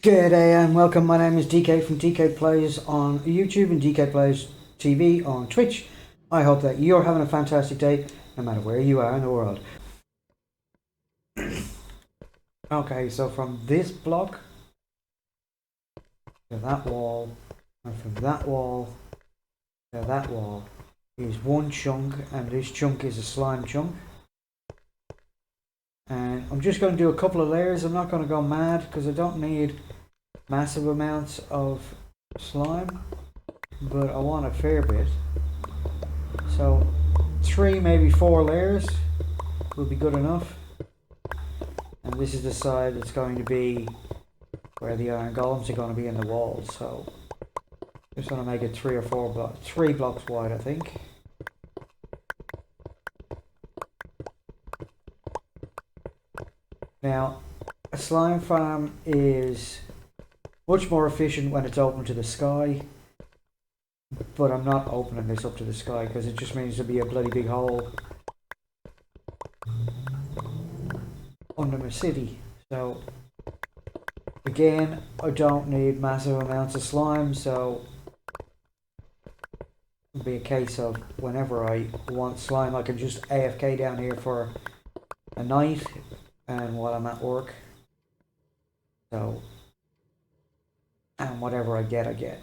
G'day and welcome. My name is DK from DK Plays on YouTube and DK Plays TV on Twitch. I hope that you're having a fantastic day no matter where you are in the world. Okay, so from this block to that wall, and from that wall to that wall is one chunk, and this chunk is a slime chunk. And I'm just going to do a couple of layers. I'm not going to go mad because I don't need massive amounts of slime, but I want a fair bit. So 3, maybe 4 layers will be good enough. And this is the side that's going to be where the iron golems are going to be in the walls. So just want to make it 3 or 4 blocks, 3 blocks wide, I think. Now, a slime farm is much more efficient when it's open to the sky, but I'm not opening this up to the sky because it just means there'll be a bloody big hole under my city. So again, I don't need massive amounts of slime, so it'll be a case of whenever I want slime I can just AFK down here for a night and while I'm at work. So, and whatever I get, I get.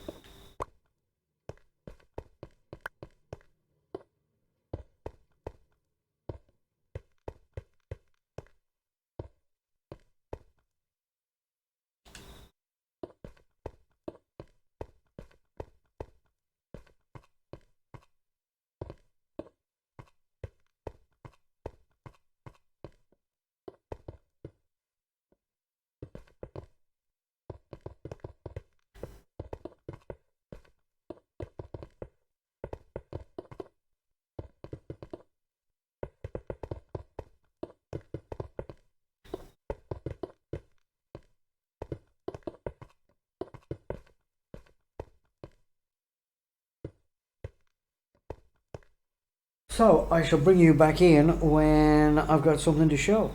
So I shall bring you back in when I've got something to show.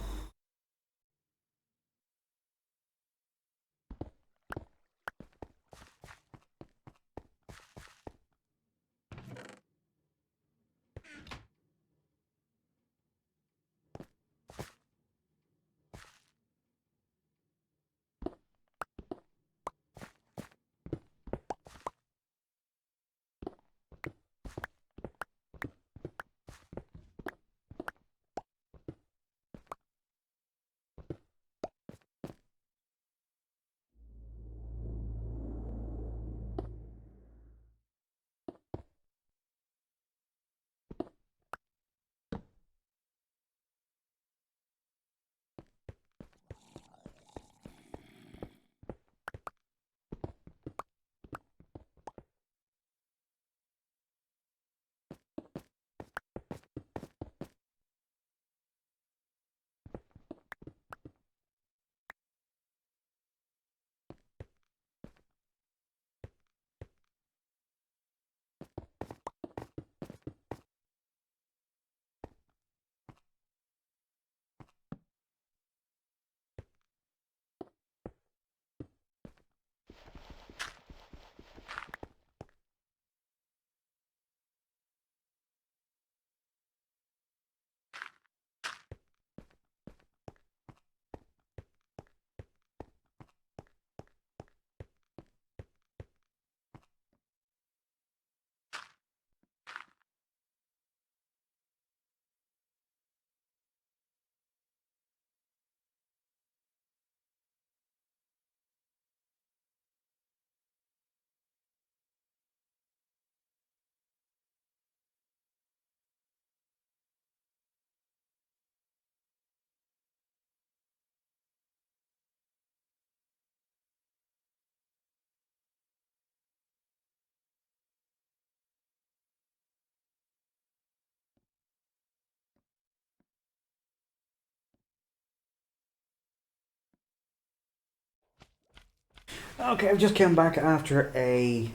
Okay, I've just come back after a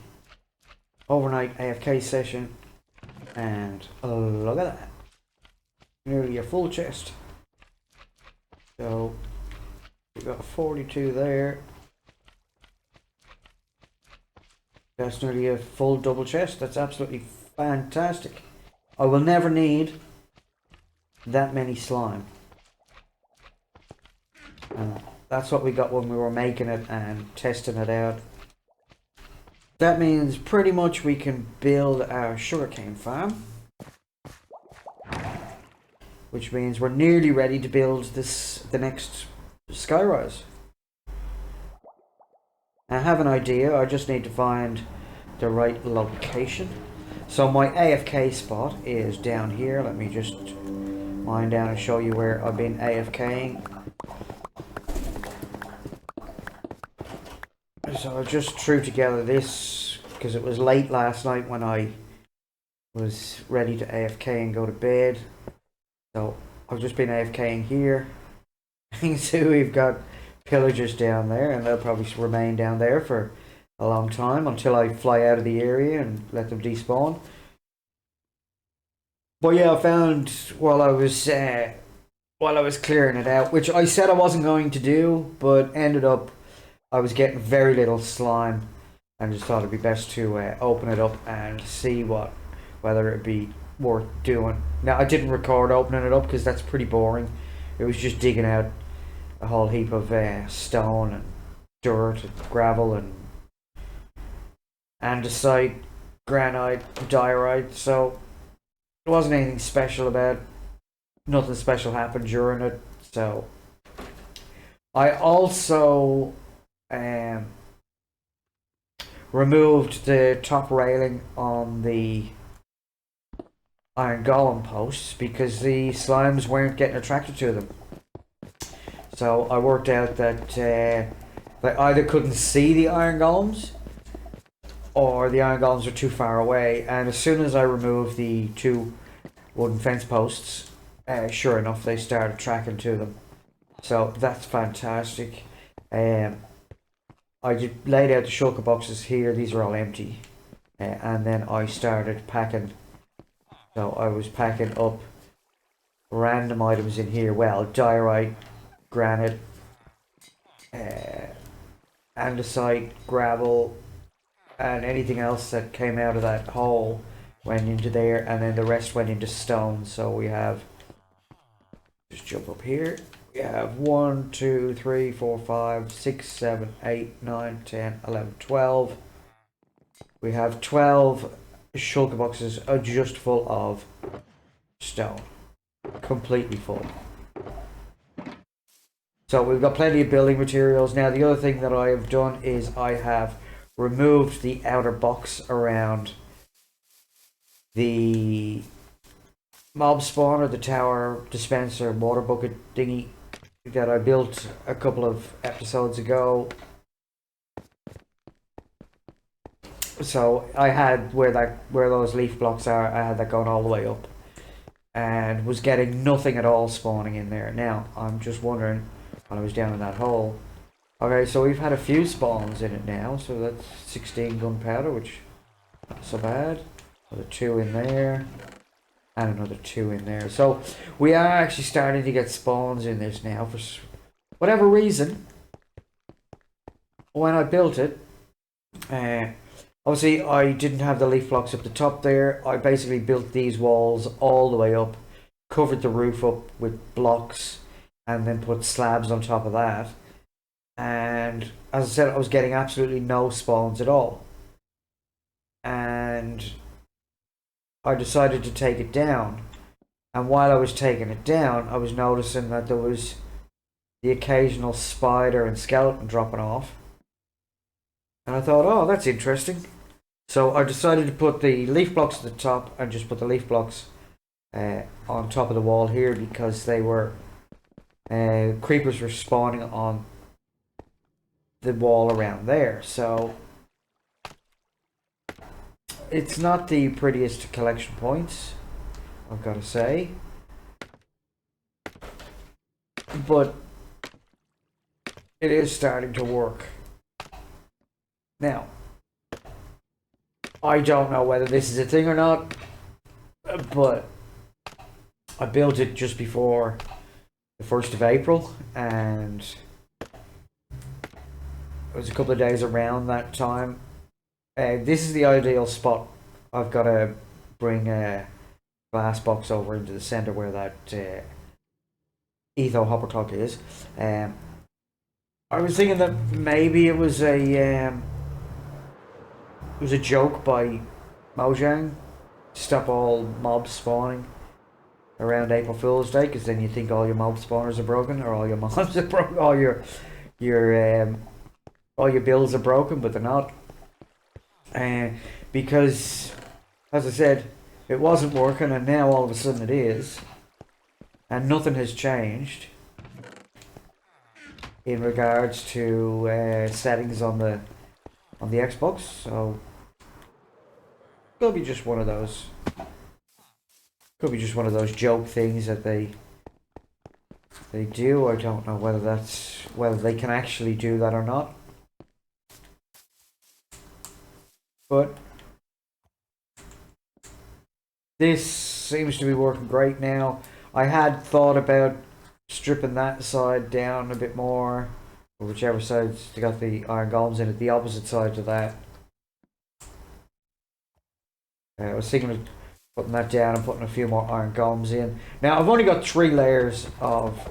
overnight AFK session, and look at that, nearly a full chest. So we've got 42 there, That's nearly a full double chest. That's absolutely fantastic. I will never need that many slime. That's what we got when we were making it and testing it out. That means pretty much we can build our sugarcane farm. Which means we're nearly ready to build the next skyrise. I have an idea, I just need to find the right location. So my AFK spot is down here. Let me just mine down and show you where I've been AFKing. So I just threw together this because it was late last night when I was ready to AFK and go to bed. So I've just been AFKing here. You can see we've got pillagers down there, and they'll probably remain down there for a long time until I fly out of the area and let them despawn. But yeah, I found while I was clearing it out, which I said I wasn't going to do, but ended up I was getting very little slime, and just thought it'd be best to open it up and see whether it'd be worth doing. Now I didn't record opening it up because that's pretty boring. It was just digging out a whole heap of stone and dirt and gravel and andesite, granite, diorite. So there wasn't anything special about it. Nothing special happened during it. So I also removed the top railing on the iron golem posts because the slimes weren't getting attracted to them. So I worked out that they either couldn't see the iron golems or the iron golems are too far away. And as soon as I removed the two wooden fence posts, sure enough, they started tracking to them. So that's fantastic. I just laid out the shulker boxes here. These are all empty. And then I started packing. So I was packing up random items in here. Well, diorite, granite, andesite, gravel, and anything else that came out of that hole went into there, and then the rest went into stone. So we have, just jump up here, we have 1, 2, 3, 4, 5, 6, 7, 8, 9, 10, 11, 12. We have 12 shulker boxes are just full of stone, completely full. So we've got plenty of building materials. Now the other thing that I have done is I have removed the outer box around the mob spawner, the tower dispenser water bucket thingy that I built a couple of episodes ago. So I had where those leaf blocks are, I had that going all the way up and was getting nothing at all spawning in there. Now I'm just wondering, when I was down in that hole, okay, so we've had a few spawns in it now, so that's 16 gunpowder, which not so bad. Another 2 in there, and another 2 in there. So we are actually starting to get spawns in this now for whatever reason. When I built it, obviously I didn't have the leaf blocks up the top there. I basically built these walls all the way up, covered the roof up with blocks, and then put slabs on top of that. And as I said, I was getting absolutely no spawns at all. And I decided to take it down. And while I was taking it down, I was noticing that there was the occasional spider and skeleton dropping off. And I thought, oh, that's interesting. So I decided to put the leaf blocks at the top and just put the leaf blocks on top of the wall here, because they were creepers were spawning on the wall around there. So it's not the prettiest collection points, I've got to say, but it is starting to work. Now, I don't know whether this is a thing or not, but I built it just before the 1st of April, and it was a couple of days around that time This is the ideal spot. I've got to bring a glass box over into the center where that etho hopper clock is. I was thinking that maybe it was a joke by Mojang to stop all mobs spawning around April Fool's Day, because then you think all your mob spawners are broken, or all your mobs are broken, your all your builds are broken, but they're not. Because, as I said, it wasn't working, and now all of a sudden it is, and nothing has changed in regards to settings on the Xbox. So could be just one of those. Could be just one of those joke things that they do. I don't know whether they can actually do that or not. But this seems to be working great now. I had thought about stripping that side down a bit more, or whichever side's got the iron golems in it, the opposite side to that. I was thinking of putting that down and putting a few more iron golems in. Now I've only got 3 layers of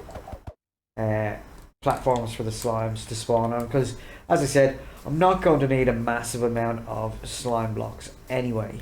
platforms for the slimes to spawn on, because, as I said, I'm not going to need a massive amount of slime blocks anyway.